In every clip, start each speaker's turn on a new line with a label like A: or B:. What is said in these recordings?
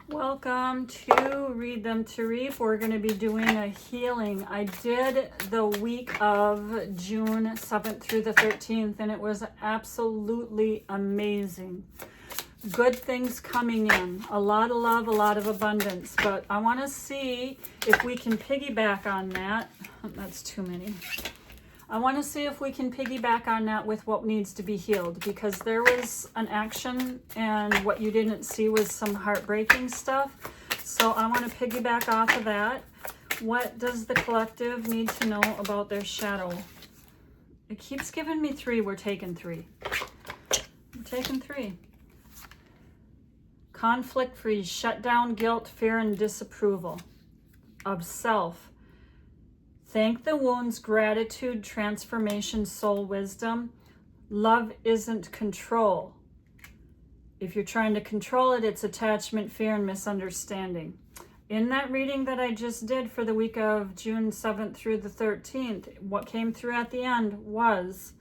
A: Welcome to Read Them to Reap. We're going to be doing a healing. I did the week of June 7th through the 13th, and it was absolutely amazing. Good things coming in. A lot of love, a lot of abundance. But I want to see if we can piggyback on that. That's too many. I want to see if we can piggyback on that with what needs to be healed, because there was an action and what you didn't see was some heartbreaking stuff. So I want to piggyback off of that. What does the collective need to know about their shadow? It keeps giving me 3. We're taking 3. We're taking 3. Conflict-free, shut down guilt, fear, and disapproval of self. Thank the wounds, gratitude, transformation, soul wisdom. Love isn't control. If you're trying to control it, it's attachment, fear, and misunderstanding. In that reading that I just did for the week of June 7th through the 13th, what came through at the end was,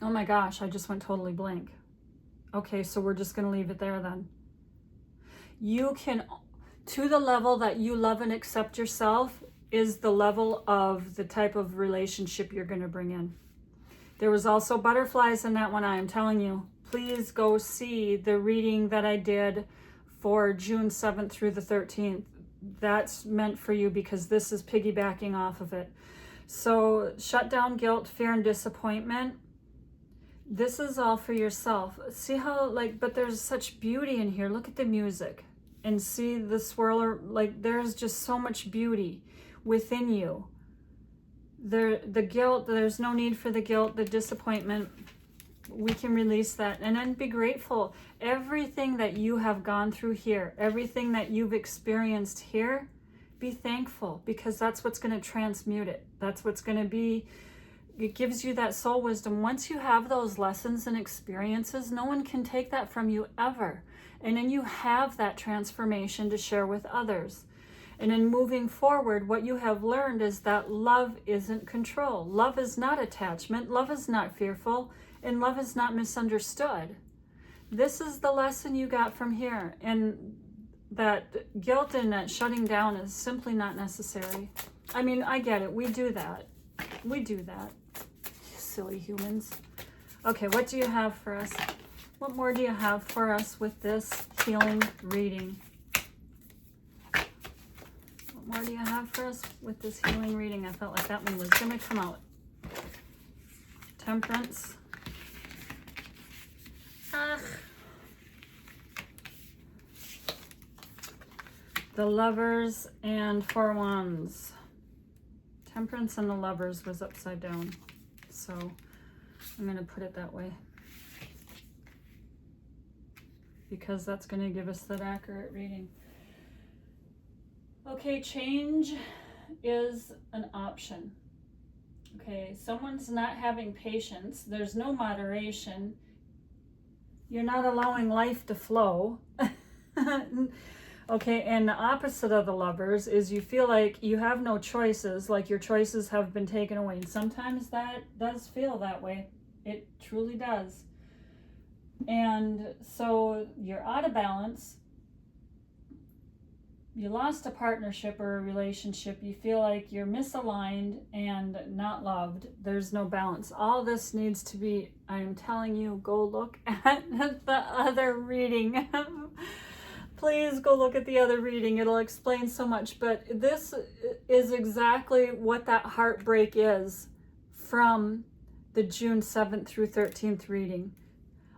A: oh my gosh, I just went totally blank. Okay, so we're just going to leave it there then. You can, to the level that you love and accept yourself, is the level of the type of relationship you're going to bring in. There was also butterflies in that one. I am telling you, please go see the reading that I did for June 7th through the 13th. That's meant for you because this is piggybacking off of it. So shut down guilt, fear, and disappointment. This is all for yourself. See how, but there's such beauty in here. Look at the music and see the swirler. There's just so much beauty within you. The guilt, there's no need for the guilt, the disappointment. We can release that and then be grateful. Everything that you have gone through here, everything that you've experienced here, be thankful, because that's what's going to transmute it. That's what's going to be, it gives you that soul wisdom. Once you have those lessons and experiences, no one can take that from you ever. And then you have that transformation to share with others. And in moving forward, what you have learned is that love isn't control. Love is not attachment. Love is not fearful. And love is not misunderstood. This is the lesson you got from here. And that guilt and that shutting down is simply not necessary. I mean, I get it. We do that. We do that. Silly humans. Okay, what do you have for us? What more do you have for us with this healing reading? What more do you have for us with this healing reading? I felt like that one was going to come out. Temperance. The Lovers and 4 Wands. Temperance and the Lovers was upside down. So I'm going to put it that way, because that's going to give us that accurate reading. Okay, change is an option. Okay, someone's not having patience. There's no moderation. You're not allowing life to flow. Okay, and the opposite of the Lovers is you feel like you have no choices, like your choices have been taken away. And sometimes that does feel that way. It truly does. And so you're out of balance. You lost a partnership or a relationship. You feel like you're misaligned and not loved. There's no balance. All this needs to be, I am telling you, go look at the other reading. Please go look at the other reading. It'll explain so much. But this is exactly what that heartbreak is from the June 7th through 13th reading.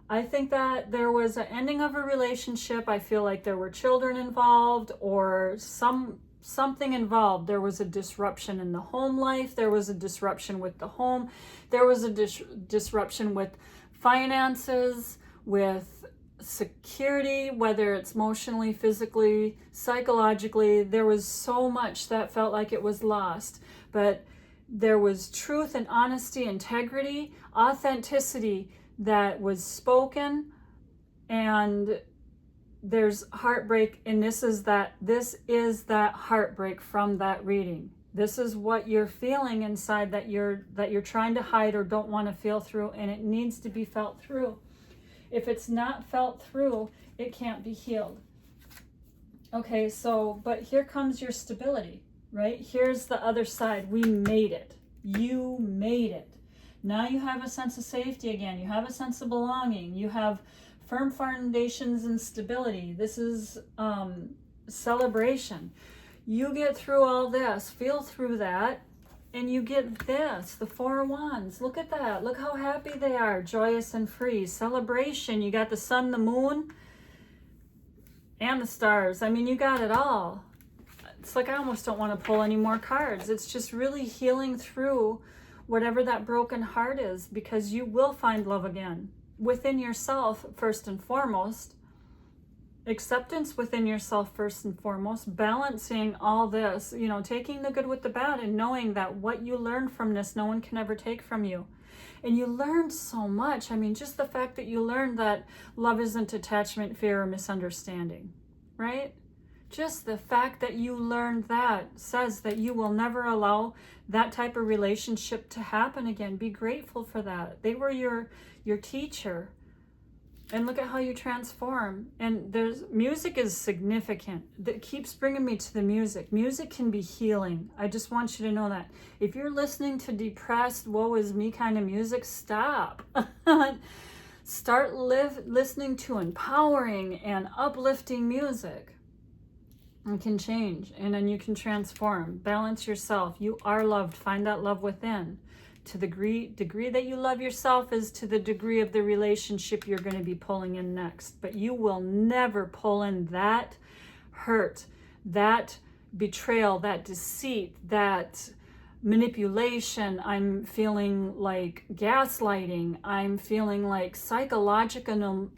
A: I think that there was an ending of a relationship. I feel like there were children involved or something involved. There was a disruption in the home life. There was a disruption with the home. There was a disruption with finances, with security, whether it's emotionally, physically, psychologically. There was so much that felt like it was lost. But there was truth and honesty, integrity, authenticity that was spoken, and there's heartbreak, and this is that heartbreak from that reading. This is what you're feeling inside that you're trying to hide or don't want to feel through, and it needs to be felt through. If it's not felt through, it can't be healed. Okay, so, but here comes your stability, right? Here's the other side. We made it. You made it. Now you have a sense of safety again. You have a sense of belonging. You have firm foundations and stability. This is celebration. You get through all this, feel through that, and you get this, the Four of Wands. Look at that. Look how happy they are, joyous and free. Celebration. You got the sun, the moon, and the stars. I mean, you got it all. It's like I almost don't want to pull any more cards. It's just really healing through whatever that broken heart is, because you will find love again within yourself first and foremost. Acceptance within yourself first and foremost. Balancing all this, you know, taking the good with the bad and knowing that what you learned from this, no one can ever take from you. And you learned so much. I mean, just the fact that you learned that love isn't attachment, fear, or misunderstanding, right? Just the fact that you learned that says that you will never allow that type of relationship to happen again. Be grateful for that. They were your teacher. And look at how you transform. And music is significant. That keeps bringing me to the music. Music can be healing. I just want you to know that. If you're listening to depressed, woe is me kind of music, stop. Start listening to empowering and uplifting music. It can change, and then you can transform. Balance yourself. You are loved. Find that love within. To the degree that you love yourself is to the degree of the relationship you're going to be pulling in next. But you will never pull in that hurt, that betrayal, that deceit, that manipulation. I'm feeling like gaslighting. I'm feeling like psychological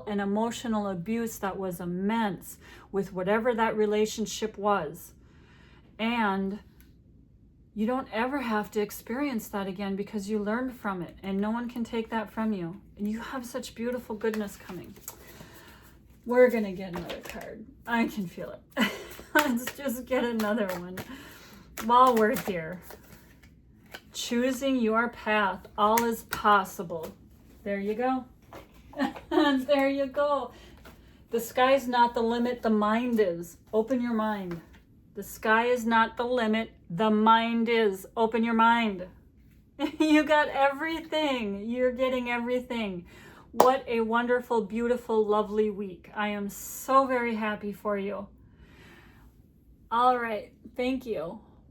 A: and emotional abuse that was immense with whatever that relationship was. And you don't ever have to experience that again because you learned from it, and no one can take that from you. And you have such beautiful goodness coming. We're going to get another card. I can feel it. Let's just get another one while we're here. Choosing your path. All is possible. There you go. There you go. The sky's not the limit. The mind is. Open your mind. The sky is not the limit. The mind is. Open your mind. You got everything. You're getting everything. What a wonderful, beautiful, lovely week. I am so very happy for you. All right. Thank you.